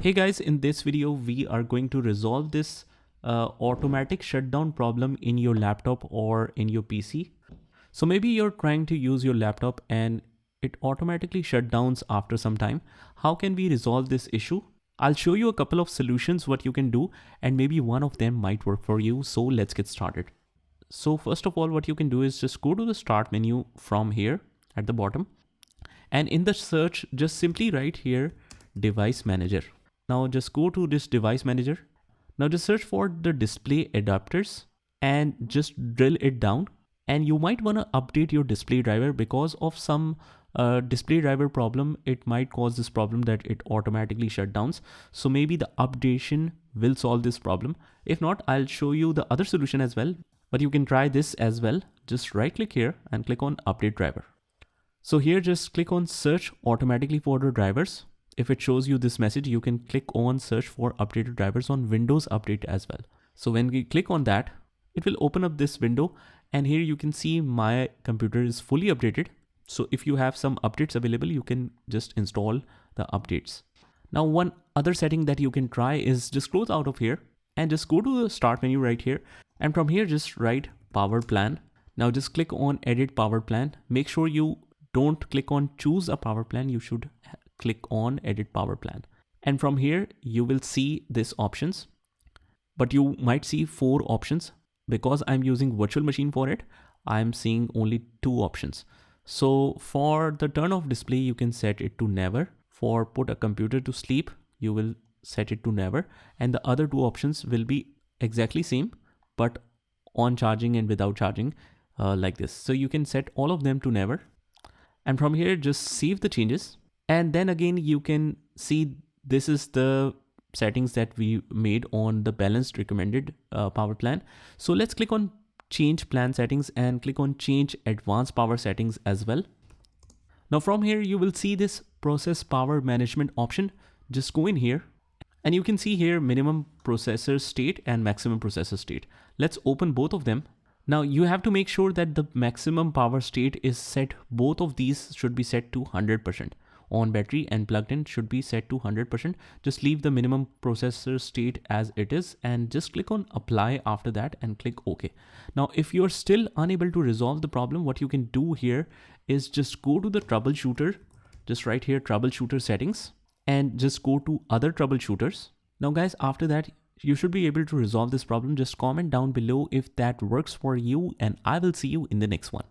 Hey guys, in this video we are going to resolve this automatic shutdown problem in your laptop or in your PC. So maybe you're trying to use your laptop and it automatically shut down after some time. How can we resolve this issue? I'll show you a couple of solutions what you can do, and maybe one of them might work for you. So let's get started. So first of all, what you can do is just go to the start menu from here at the bottom, and in the search just simply write here device manager. Now just go to this device manager. Now just search for the display adapters and just drill it down. And you might want to update your display driver because of some display driver problem. It might cause this problem that it automatically shut down. So maybe the updation will solve this problem. If not, I'll show you the other solution as well. But you can try this as well. Just right click here and click on update driver. So here just click on search automatically for the drivers. If it shows you this message, you can click on search for updated drivers on Windows Update as well. So when we click on that, it will open up this window, and here you can see my computer is fully updated. So if you have some updates available, you can just install the updates. Now one other setting that you can try is just close out of here and just go to the start menu right here. And from here, just write power plan. Now just click on edit power plan. Make sure you don't click on choose a power plan. You should click on edit power plan. And from here, you will see this options, but you might see 4 options. Because I'm using virtual machine for it, I'm seeing only 2 options. So for the turn off display, you can set it to never. For put a computer to sleep, you will set it to never. And the other 2 options will be exactly same, but on charging and without charging like this. So you can set all of them to never. And from here, just save the changes. And then again, you can see this is the settings that we made on the balanced recommended power plan. So let's click on change plan settings and click on change advanced power settings as well. Now from here, you will see this process power management option. Just go in here and you can see here minimum processor state and maximum processor state. Let's open both of them. Now you have to make sure that the maximum power state is set. Both of these should be set to 100%. On battery and plugged in should be set to 100%. Just leave the minimum processor state as it is and just click on apply after that and click OK. Now, if you're still unable to resolve the problem, what you can do here is just go to the troubleshooter, just right here, troubleshooter settings, and just go to other troubleshooters. Now guys, after that, you should be able to resolve this problem. Just comment down below if that works for you, and I will see you in the next one.